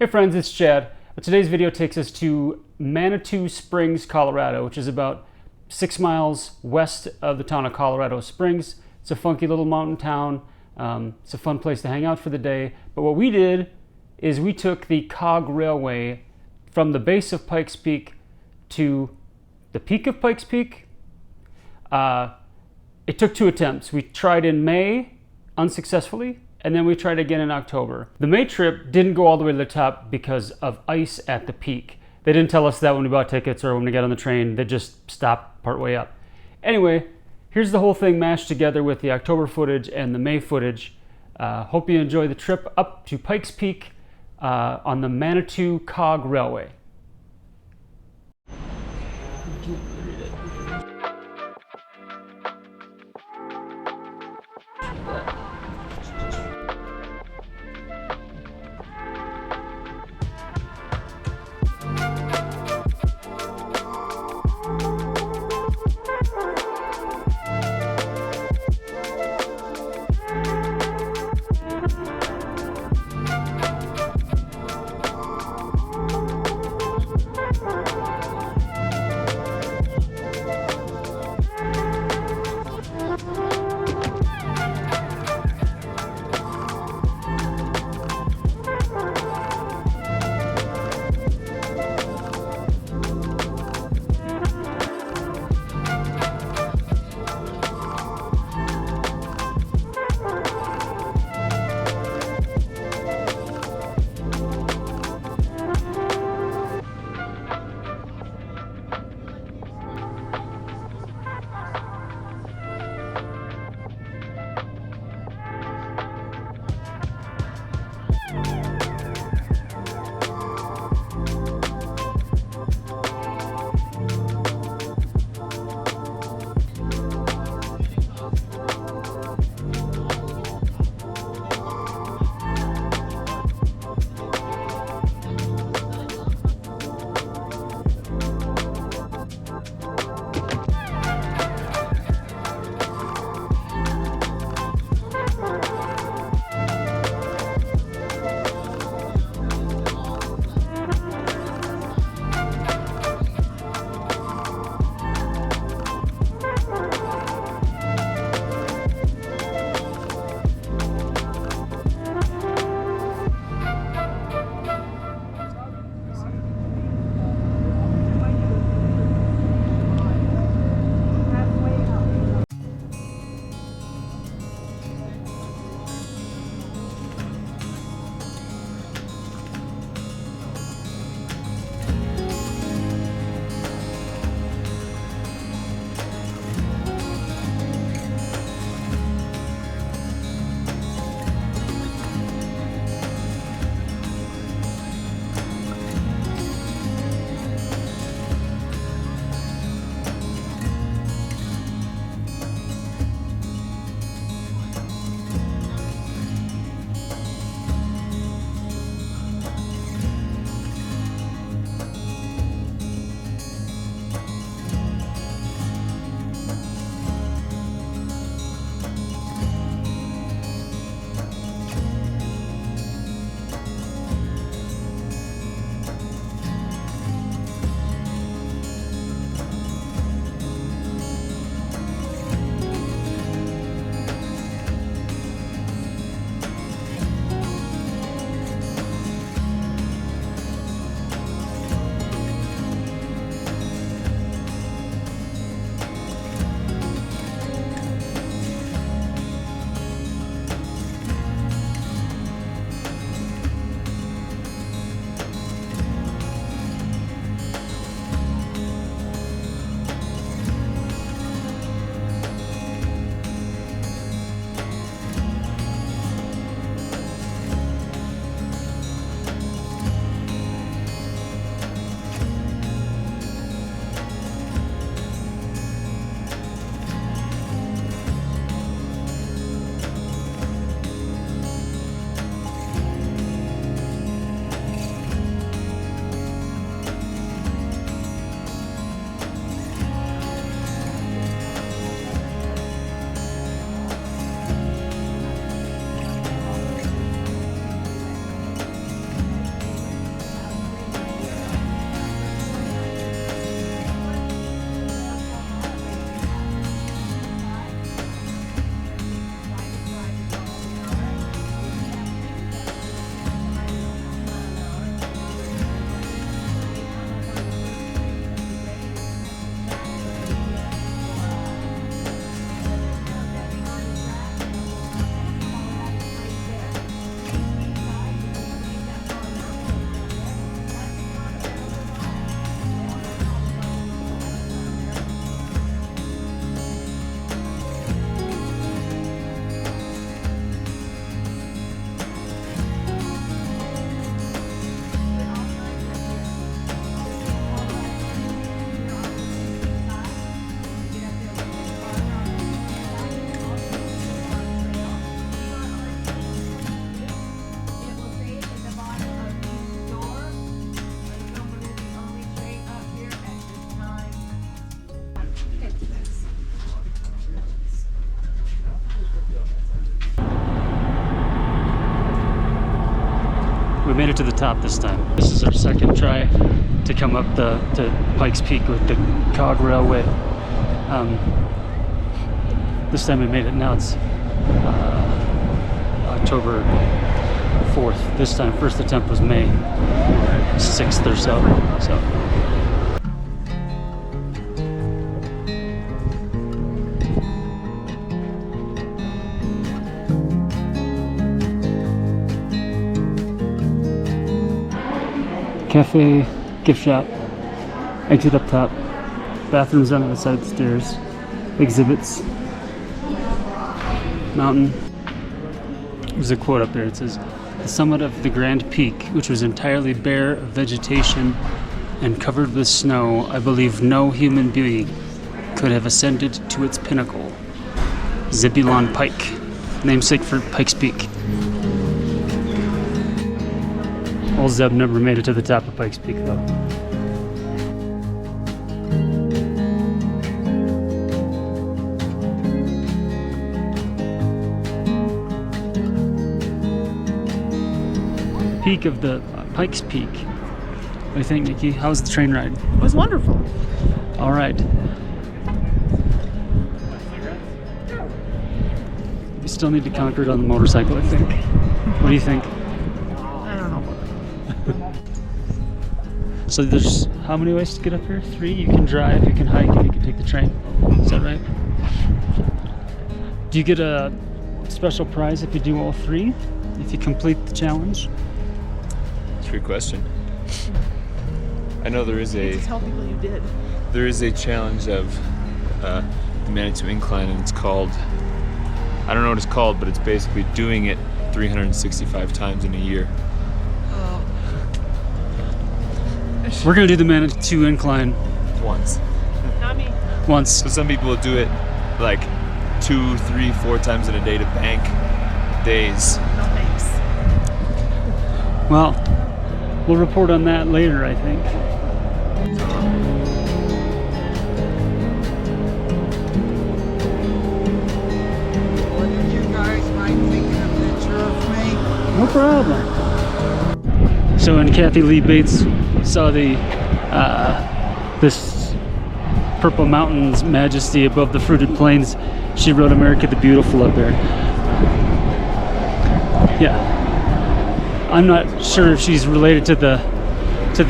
Hey friends, it's Chad. Today's video takes us to Manitou Springs, Colorado, which is about 6 miles west of the town of Colorado Springs. It's a funky little mountain town. It's a fun place to hang out for the day. But what we did is we took the COG railway from the base of Pikes Peak to the peak of Pikes Peak. It took 2 attempts. We tried in May, unsuccessfully, and then we tried again in October. The May trip didn't go all the way to the top because of ice at the peak. They didn't tell us that when we bought tickets or when we got on the train. They just stopped partway up. Anyway, here's the whole thing mashed together with the October footage and the May footage. Hope you enjoy the trip up to Pikes Peak on the Manitou COG Railway. it to the top this time. This is our second try to come up to Pikes Peak with the COG railway. This time we made it. Now it's October 4th. This time, first attempt was May 6th or so. Cafe, gift shop, exit up top, bathrooms on the side stairs, exhibits, mountain. There's a quote up there. It says, "The summit of the Grand Peak, which was entirely bare of vegetation and covered with snow, I believe no human being could have ascended to its pinnacle." Zebulon Pike, namesake for Pikes Peak. Old Zeb never made it to the top of Pikes Peak though. Peak of the Pikes Peak. What do you think, Nikki? How was the train ride? It was wonderful. All right. We still need to conquer it on the motorcycle, I think. What do you think? I don't know. So there's how many ways to get up here? 3? You can drive, you can hike, and you can take the train. Is that right? Do you get a special prize if you do all 3? If you complete the challenge? That's a good question. I know there is a Tell people you did. there is a challenge of the Manitou Incline, and it's called, I don't know what it's called, but it's basically doing it 365 times in a year. We're gonna do the Manitou Incline Once. Not me. once. So some people will do it like 2, 3, 4 times in a day to bank days. No thanks. Well, we'll report on that later, I think. What did you guys mind taking a picture of me? No problem. So when Kathy Lee Bates saw the this Purple Mountains majesty above the fruited plains, she wrote "America the Beautiful" up there. Yeah, I'm not sure if she's related to the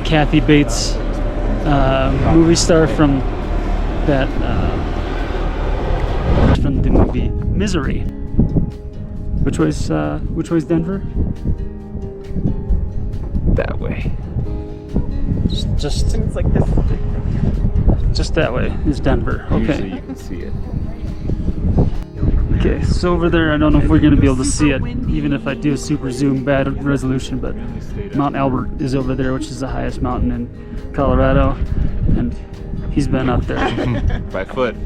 Kathy Bates movie star from that from the movie Misery. Which way's Denver? That way. Just It's like this. just that way is Denver. Usually Okay. you can see it. Okay, so over there, I don't know if we're going to be able to see it, even if I do super zoom, bad resolution, but Mount Albert is over there, which is the highest mountain in Colorado, and he's been up there By foot.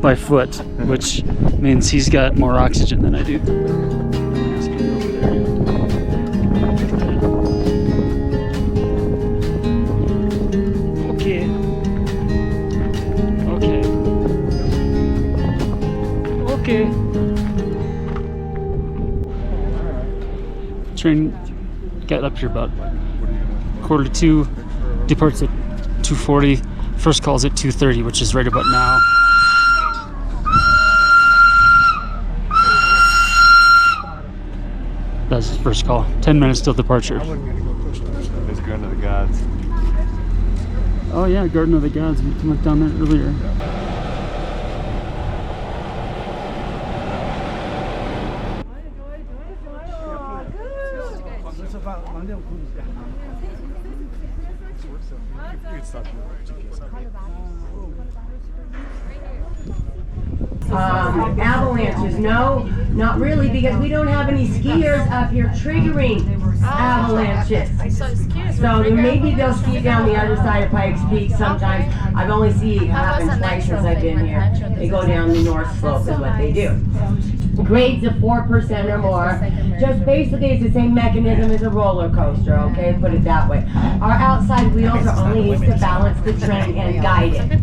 by foot, which means he's got more oxygen than I do. Okay. Okay. Train got up here about 1:45, departs at 2:40. First call's at 2:30, which is right about now. That's his first call. 10 minutes till departure. There's Garden of the Gods. Oh yeah, Garden of the Gods. We went down there earlier. Avalanches, no, not really, because we don't have any skiers up here triggering avalanches. So maybe they'll ski down the other side of Pikes Peak sometimes. I've only seen it happen twice since I've been here. They go down the north slope is what they do. Grades of 4% or more. Just basically it's the same mechanism as a roller coaster, okay? Put it that way. Our outside wheels are only used to balance the train and guide it.